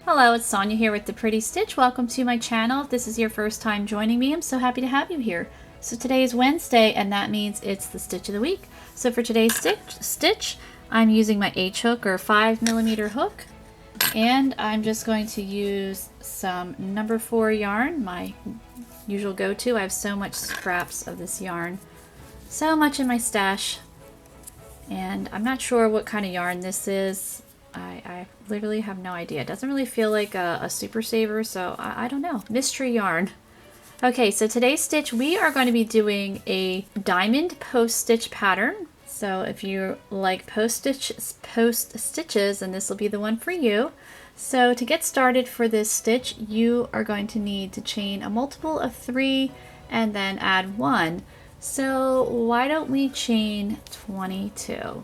Hello, it's Sonia here with The Pretty Stitch. Welcome to my channel. If this is your first time joining me, I'm so happy to have you here. So today is Wednesday, and that means it's the stitch of the week. So for today's stitch, I'm using my H hook or 5mm hook, and I'm just going to use some number 4 yarn, my usual go-to. I have so much scraps of this yarn, so much in my stash, and I'm not sure what kind of yarn this is. I literally have no idea. It doesn't really feel like a super saver, so I don't know. Mystery yarn. Okay, so today's stitch, we are going to be doing a diamond post stitch pattern. So if you like post stitches, then this will be the one for you. So to get started for this stitch, you are going to need to chain a multiple of 3 and then add 1. So why don't we chain 22?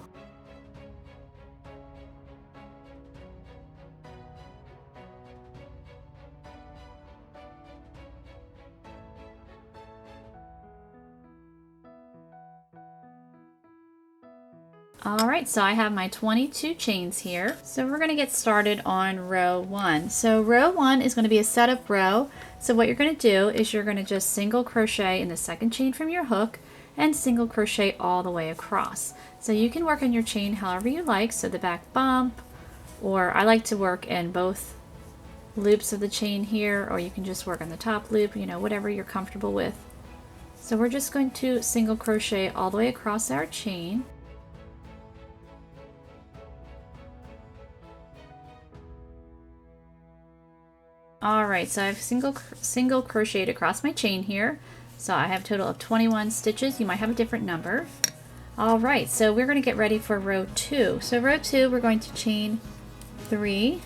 Alright, so I have my 22 chains here. So we're going to get started on row 1. So row 1 is going to be a setup row. So what you're going to do is you're going to just single crochet in the second chain from your hook and single crochet all the way across. So you can work on your chain however you like, so the back bump, or I like to work in both loops of the chain here, or you can just work on the top loop, you know, whatever you're comfortable with. So we're just going to single crochet all the way across our chain. Alright, so I've single crocheted across my chain here. So I have a total of 21 stitches. You might have a different number. Alright, so we're going to get ready for row 2. So row 2, we're going to chain 3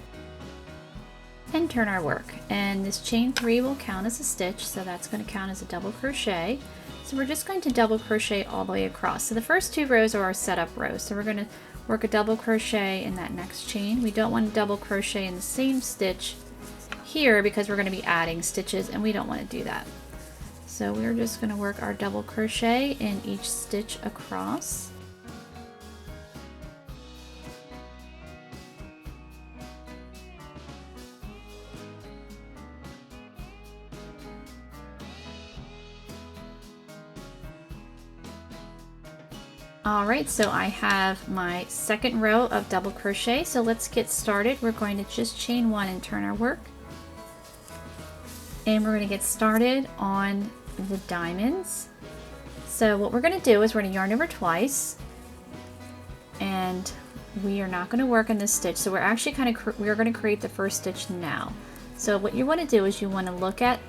and turn our work. And this chain 3 will count as a stitch, so that's going to count as a double crochet. So we're just going to double crochet all the way across. So the first 2 rows are our setup rows. So we're going to work a double crochet in that next chain. We don't want to double crochet in the same stitch here because we're going to be adding stitches and we don't want to do that. So we're just going to work our double crochet in each stitch across. Alright, so I have my second row of double crochet, so let's get started. We're going to just chain 1 and turn our work. And we're going to get started on the diamonds. So what we're going to do is we're going to yarn over twice, and we are not going to work in this stitch. So we're actually we're going to create the first stitch now. So what you want to do is you want to look at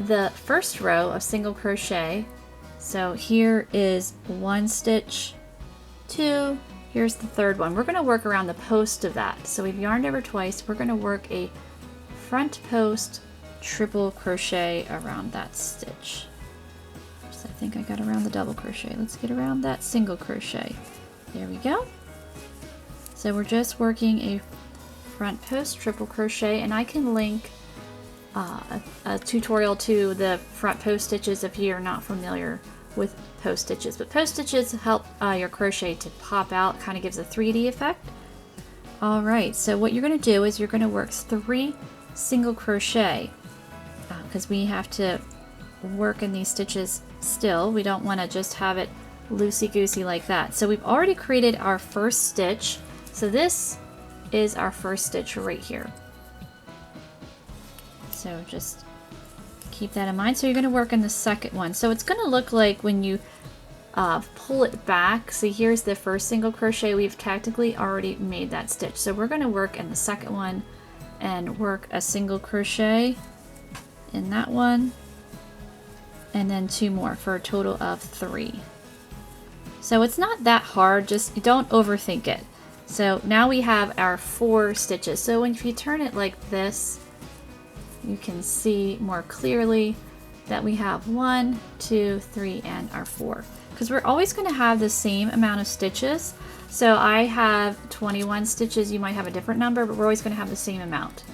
the first row of single crochet. So here is 1 stitch, 2, here's the third one. We're going to work around the post of that. So we've yarned over twice. We're going to work a front post triple crochet around that stitch. So I think I got around the double crochet. Let's get around that single crochet. There we go. So we're just working a front post triple crochet, and I can link a tutorial to the front post stitches if you're not familiar with post stitches. But post stitches help your crochet to pop out, kind of gives a 3D effect. Alright, so what you're going to do is you're going to work 3 single crochet because we have to work in these stitches still. We don't want to just have it loosey-goosey like that. So we've already created our first stitch. So this is our first stitch right here. So just keep that in mind. So you're going to work in the second one. So it's going to look like when you pull it back. See, here's the first single crochet. We've technically already made that stitch. So we're going to work in the second one and work a single crochet in that one, and then 2 more for a total of 3. So it's not that hard, just don't overthink it. So now we have our 4 stitches. So if you turn it like this, you can see more clearly that we have 1, 2, 3, and our 4. Because we're always going to have the same amount of stitches. So I have 21 stitches, you might have a different number, but we're always going to have the same amount.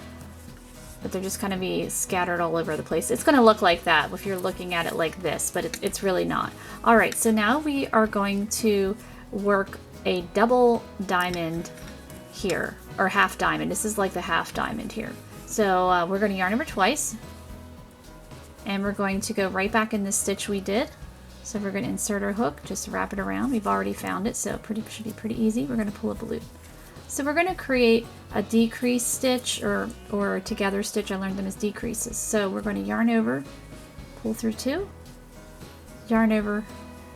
But they're just going to be scattered all over the place. It's going to look like that if you're looking at it like this, but it's really not. Alright, so now we are going to work a double diamond here, or half diamond. This is like the half diamond here. So we're going to yarn over twice, and we're going to go right back in the stitch we did. So we're going to insert our hook, just wrap it around. We've already found it, so it should be pretty easy. We're going to pull up a loop. So we're going to create a decrease stitch or a together stitch. I learned them as decreases. So we're going to yarn over, pull through 2, yarn over,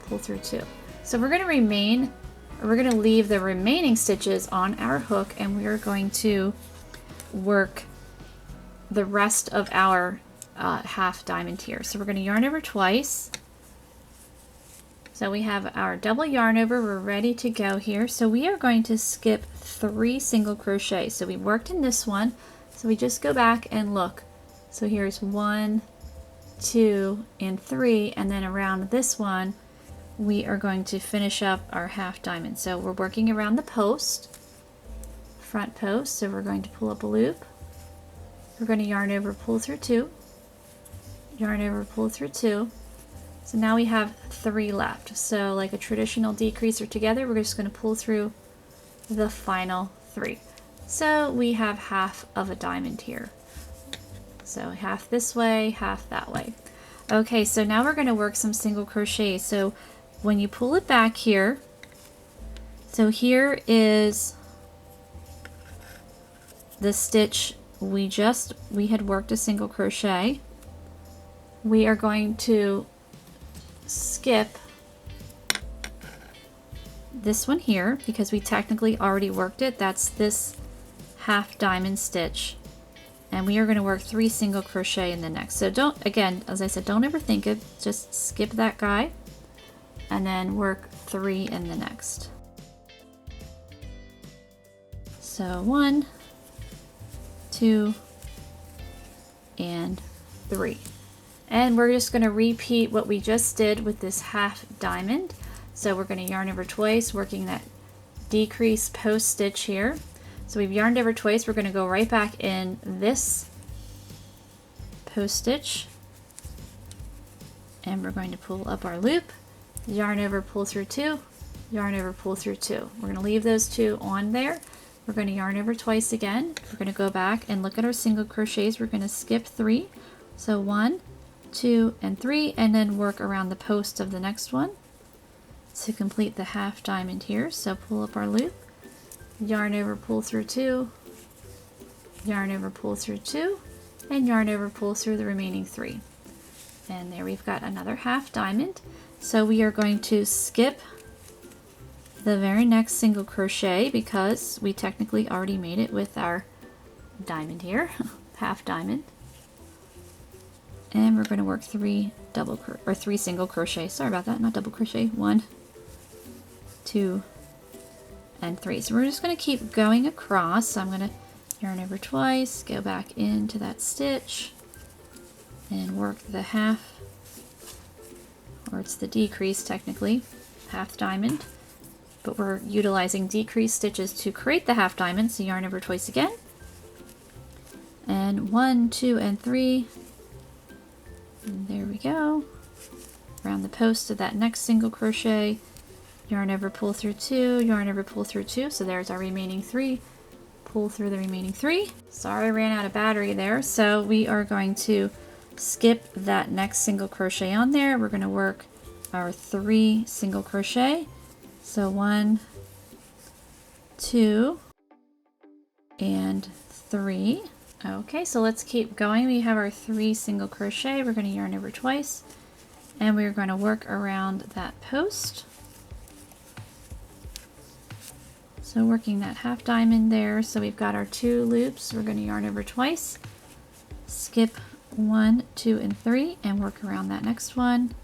pull through 2. So we're going to leave the remaining stitches on our hook, and we are going to work the rest of our half diamond here. So we're going to yarn over twice. So we have our double yarn over, we're ready to go here. So we are going to skip 3 single crochets. So we worked in this one, so we just go back and look. So here's 1, 2, and 3, and then around this one, we are going to finish up our half diamond. So we're working around the post, front post, so we're going to pull up a loop. We're going to yarn over, pull through 2, yarn over, pull through 2. So now we have 3 left. So like a traditional decrease or together, we're just going to pull through the final 3. So we have half of a diamond here. So half this way, half that way. Okay, so now we're going to work some single crochet. So when you pull it back here, so here is the stitch we had worked a single crochet. We are going to skip this one here because we technically already worked it. That's this half diamond stitch, and we are going to work 3 single crochet in the next. So don't, again, as I said, don't overthink it, just skip that guy and then work 3 in the next. So 1, 2, and 3. And we're just going to repeat what we just did with this half diamond. So we're going to yarn over twice, working that decrease post stitch here. So we've yarned over twice, we're going to go right back in this post stitch, and we're going to pull up our loop, yarn over, pull through 2, yarn over, pull through 2. We're going to leave those 2 on there. We're going to yarn over twice again. We're going to go back and look at our single crochets. We're going to skip 3. So 1, 2, and 3, and then work around the post of the next one to complete the half diamond here. So pull up our loop, yarn over, pull through 2, yarn over, pull through 2, and yarn over, pull through the remaining 3. And there we've got another half diamond. So we are going to skip the very next single crochet because we technically already made it with our diamond here, half diamond. And we're going to work 3 single crochet. Sorry about that, not double crochet. 1, 2, and 3. So we're just going to keep going across. So I'm going to yarn over twice, go back into that stitch, and work the half, or it's the decrease technically, half diamond. But we're utilizing decrease stitches to create the half diamond. So yarn over twice again, and 1, 2, and 3. And there we go. Around the post of that next single crochet, yarn over, pull through 2, yarn over, pull through 2. So there's our remaining 3. Pull through the remaining 3. Sorry, I ran out of battery there. So we are going to skip that next single crochet on there. We're going to work our 3 single crochet. So 1, 2, and 3. Okay, so let's keep going. We have our 3 single crochet. We're going to yarn over twice, and we're going to work around that post. So working that half diamond there. So we've got our 2 loops. We're going to yarn over twice, skip 1, 2, and 3, and work around that next one.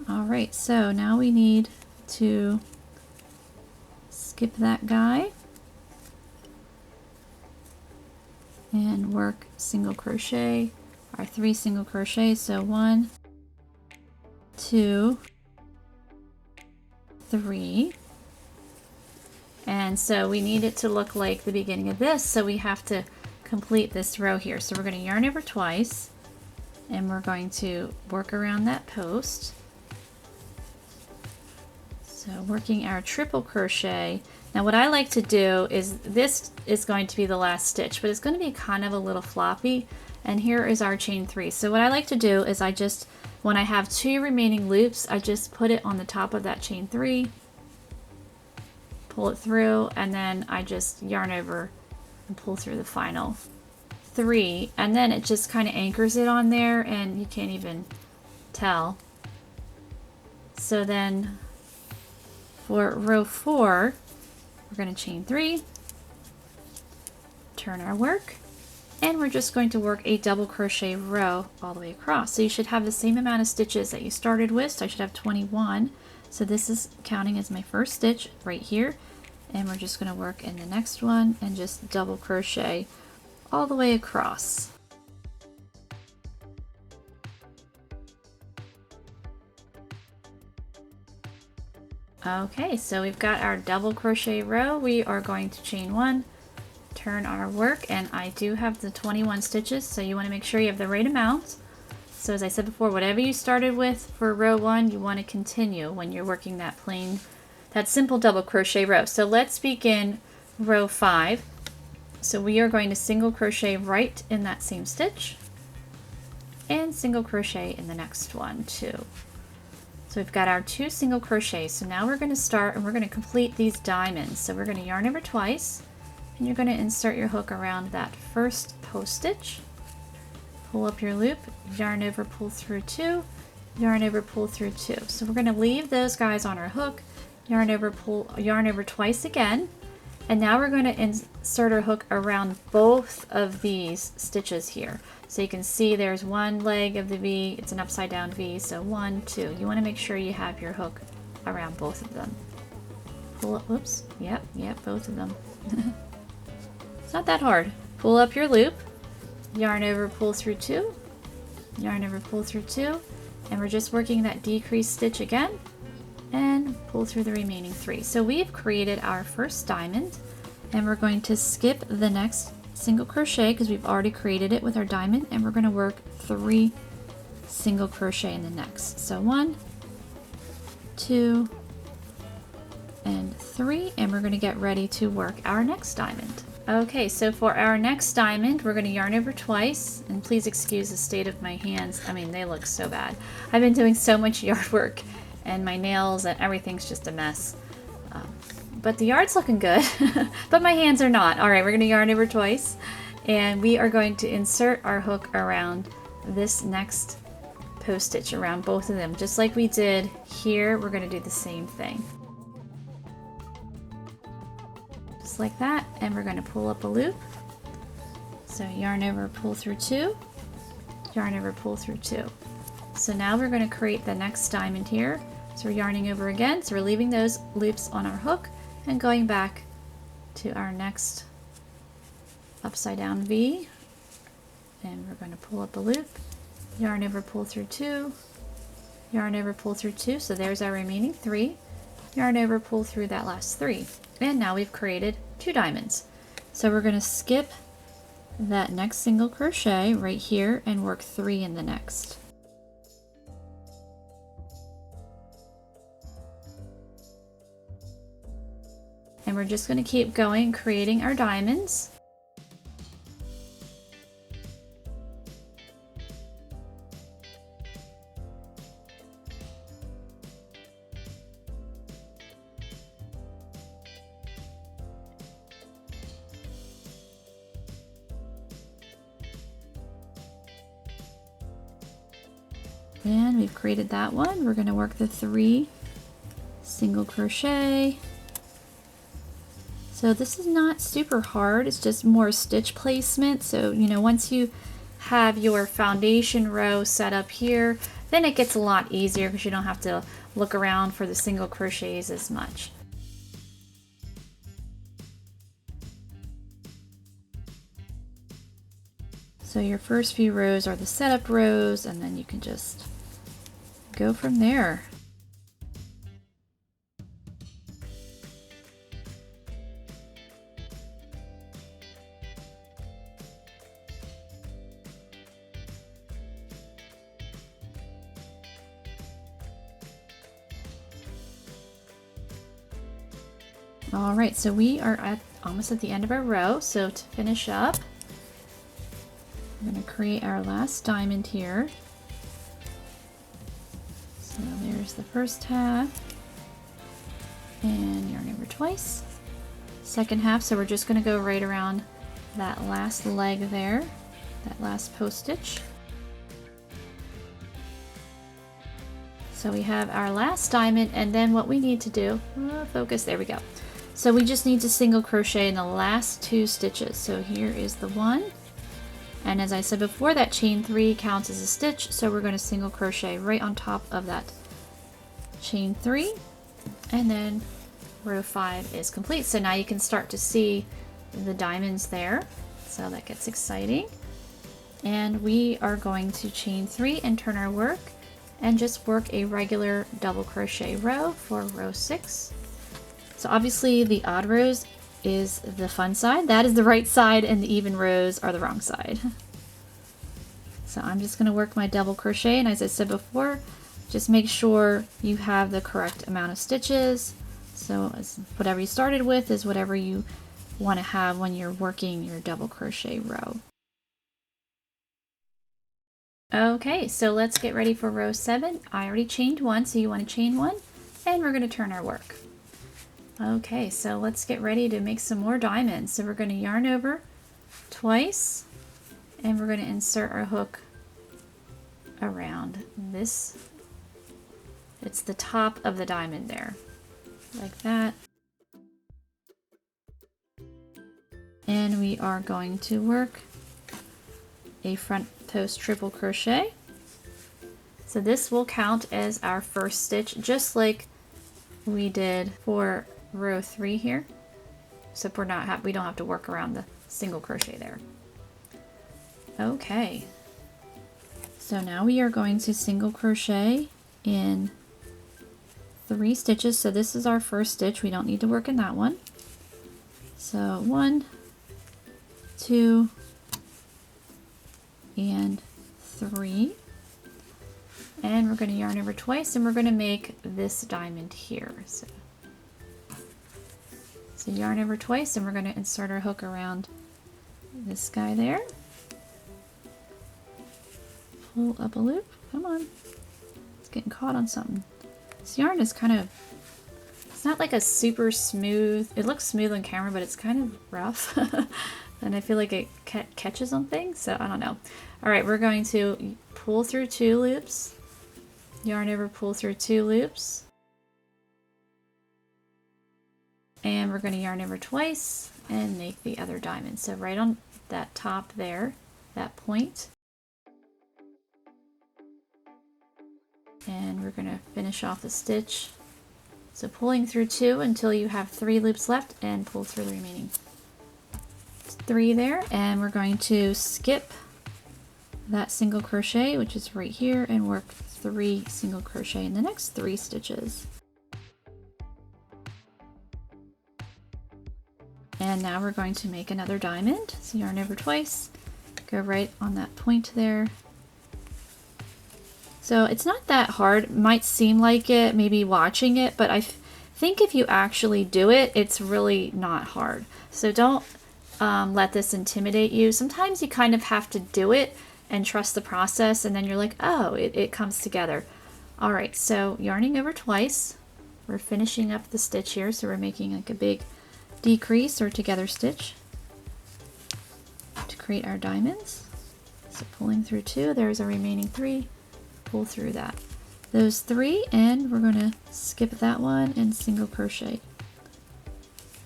Alright, so now we need to skip that guy and work single crochet, our 3 single crochets. So 1, 2, 3. And so we need it to look like the beginning of this, so we have to complete this row here. So we're going to yarn over twice, and we're going to work around that post. So working our triple crochet. Now what I like to do is, this is going to be the last stitch, but it's going to be kind of a little floppy, and here is our chain 3. So what I like to do is I just, when I have 2 remaining loops, I just put it on the top of that chain 3, pull it through, and then I just yarn over and pull through the final 3, and then it just kind of anchors it on there and you can't even tell. So then for row 4, we're going to chain 3, turn our work, and we're just going to work a double crochet row all the way across. So you should have the same amount of stitches that you started with. So I should have 21. So this is counting as my first stitch right here, and we're just going to work in the next one and just double crochet all the way across. Okay, so we've got our double crochet row. We are going to chain 1, turn our work, and I do have the 21 stitches, so you want to make sure you have the right amount. So as I said before, whatever you started with for row 1, you want to continue when you're working that plain, that simple double crochet row. So let's begin row 5. So we are going to single crochet right in that same stitch and single crochet in the next one too. So we've got our 2 single crochets. So now we're going to start and we're going to complete these diamonds. So we're going to yarn over twice, and you're going to insert your hook around that first post stitch, pull up your loop, yarn over, pull through 2, yarn over, pull through 2. So we're going to leave those guys on our hook, yarn over twice again, and now we're going to insert our hook around both of these stitches here. So you can see there's one leg of the V, it's an upside down V, so 1, 2. You want to make sure you have your hook around both of them. Pull up, whoops, yep, both of them. It's not that hard. Pull up your loop, yarn over, pull through 2, yarn over, pull through 2, and we're just working that decreased stitch again, and pull through the remaining 3. So we've created our first diamond, and we're going to skip the next single crochet because we've already created it with our diamond, and we're going to work 3 single crochet in the next. So 1, 2, and 3, and we're going to get ready to work our next diamond. Okay, so for our next diamond, we're going to yarn over twice, and please excuse the state of my hands. I mean, they look so bad. I've been doing so much yard work, and my nails and everything's just a mess. But the yard's looking good, but my hands are not. All right, we're going to yarn over twice, and we are going to insert our hook around this next post stitch, around both of them. Just like we did here, we're going to do the same thing. Just like that, and we're going to pull up a loop. So yarn over, pull through 2, yarn over, pull through 2. So now we're going to create the next diamond here. So we're yarning over again, so we're leaving those loops on our hook and going back to our next upside down V, and we're going to pull up a loop, yarn over, pull through 2, yarn over, pull through 2. So there's our remaining 3, yarn over, pull through that last 3, and now we've created 2 diamonds. So we're going to skip that next single crochet right here and work 3 in the next. And we're just going to keep going, creating our diamonds. And we've created that one. We're going to work the 3 single crochet. So this is not super hard, it's just more stitch placement. So, you know, once you have your foundation row set up here, then it gets a lot easier because you don't have to look around for the single crochets as much. So your first few rows are the setup rows, and then you can just go from there. All right, so we are almost at the end of our row. So to finish up, I'm going to create our last diamond here. So there's the first half, and yarn over twice. Second half, so we're just going to go right around that last leg there, that last post stitch. So we have our last diamond, and then what we need to do, focus, there we go. So we just need to single crochet in the last 2 stitches. So here is the one, and as I said before, that chain 3 counts as a stitch, so we're going to single crochet right on top of that chain 3, and then row 5 is complete. So now you can start to see the diamonds there, so that gets exciting. And we are going to chain 3 and turn our work and just work a regular double crochet row for row 6. So obviously the odd rows is the fun side, that is the right side, and the even rows are the wrong side. So I'm just going to work my double crochet, and as I said before, just make sure you have the correct amount of stitches. So whatever you started with is whatever you want to have when you're working your double crochet row. Okay, so let's get ready for row 7. I already chained 1, so you want to chain 1, and we're going to turn our work. Okay, so let's get ready to make some more diamonds. So we're going to yarn over twice, and we're going to insert our hook around this. It's the top of the diamond there, like that. And we are going to work a front post triple crochet. So this will count as our first stitch, just like we did for row 3 here. Except we don't have to work around the single crochet there. Okay. So now we are going to single crochet in 3 stitches. So this is our first stitch. We don't need to work in that one. So 1, 2, and 3. And we're going to yarn over twice, and we're going to make this diamond here. So yarn over twice, and we're going to insert our hook around this guy there. Pull up a loop. Come on. It's getting caught on something. This yarn is kind of, it's not like a super smooth, it looks smooth on camera, but it's kind of rough. And I feel like it catches on things, so I don't know. All right, we're going to pull through 2 loops, yarn over, pull through 2 loops, and we're going to yarn over twice and make the other diamond. So right on that top there, that point. And we're going to finish off the stitch. So pulling through 2 until you have 3 loops left, and pull through the remaining 3 there, and we're going to skip that single crochet, which is right here, and work 3 single crochet in the next 3 stitches. And now we're going to make another diamond. So yarn over twice, go right on that point there. So it's not that hard. It might seem like it, maybe watching it, but I think if you actually do it, it's really not hard. So don't let this intimidate you. Sometimes you kind of have to do it and trust the process, and then you're like, oh, it comes together. All right, so yarning over twice, we're finishing up the stitch here, so we're making like a big decrease or together stitch to create our diamonds. So pulling through 2, there's our remaining 3, pull through those 3, and we're going to skip that one and single crochet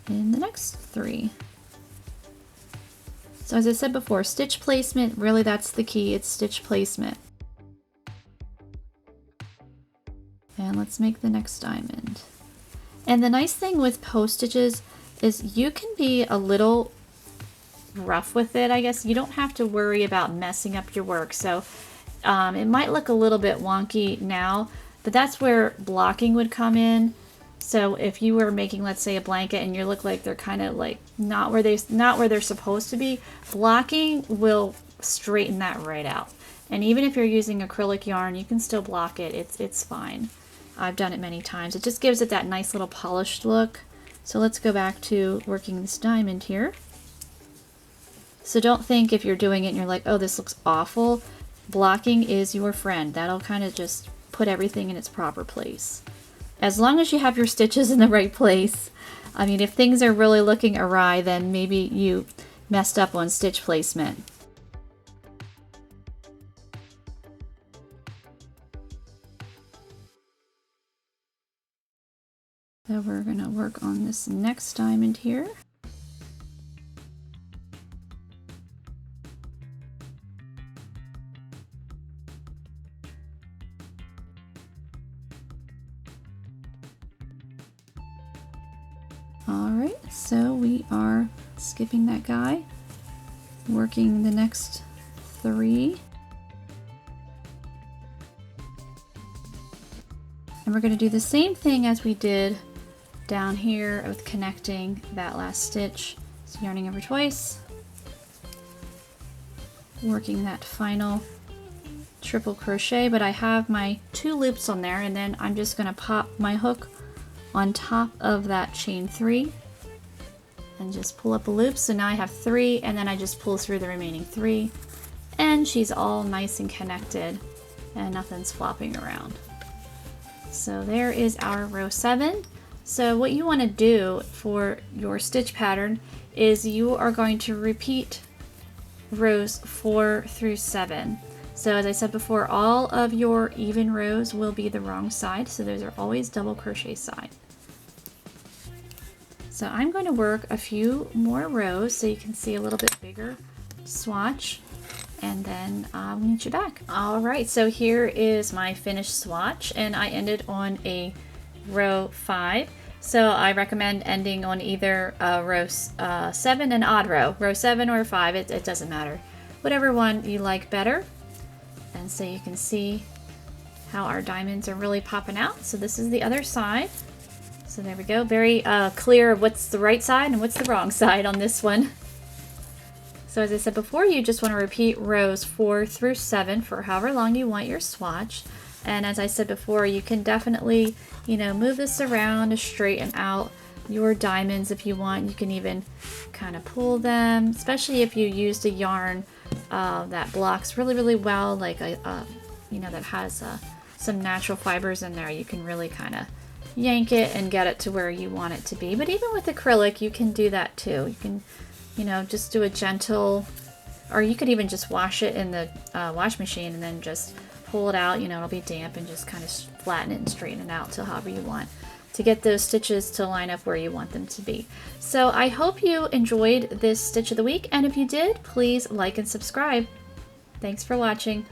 in the next 3. So as I said before, stitch placement, really that's the key, it's stitch placement. And let's make the next diamond. And the nice thing with post stitches is you can be a little rough with it, I guess. You don't have to worry about messing up your work. So it might look a little bit wonky now, but that's where blocking would come in. So if you were making, let's say, a blanket and you look like they're kind of like not where they're supposed to be, blocking will straighten that right out. And even if you're using acrylic yarn, you can still block it. It's fine. I've done it many times. It just gives it that nice little polished look. So let's go back to working this diamond here. So don't think if you're doing it and you're like, oh, this looks awful. Blocking is your friend. That'll kind of just put everything in its proper place. As long as you have your stitches in the right place. I mean, if things are really looking awry, then maybe you messed up on stitch placement. So we're going to work on this next diamond here. Alright, so we are skipping that guy, working the next 3. And we're going to do the same thing as we did down here with connecting that last stitch. So yarning over twice, working that final triple crochet, but I have my 2 loops on there, and then I'm just going to pop my hook on top of that chain 3 and just pull up a loop. So now I have 3, and then I just pull through the remaining 3, and she's all nice and connected and nothing's flopping around. So there is our row 7. So what you want to do for your stitch pattern is you are going to repeat rows 4 through 7. So as I said before, all of your even rows will be the wrong side, so those are always double crochet side. So I'm going to work a few more rows so you can see a little bit bigger swatch, and then I'll meet you back. All right, so here is my finished swatch, and I ended on a row 5. So I recommend ending on either row 7, an odd row 7 or 5, it doesn't matter. Whatever one you like better. And so you can see how our diamonds are really popping out. So this is the other side. So there we go, very clear of what's the right side and what's the wrong side on this one. So as I said before, you just want to repeat rows 4 through 7 for however long you want your swatch. And as I said before, you can definitely, you know, move this around to straighten out your diamonds if you want. You can even kind of pull them, especially if you used a yarn that blocks really well, like you know, that has some natural fibers in there. You can really kind of yank it and get it to where you want it to be. But even with acrylic, you can do that too. You can, you know, just do a gentle, or you could even just wash it in the wash machine and then just pull it out. You know, it'll be damp, and just kind of flatten it and straighten it out to however you want to get those stitches to line up where you want them to be. So I hope you enjoyed this stitch of the week, and if you did, please like and subscribe. Thanks for watching.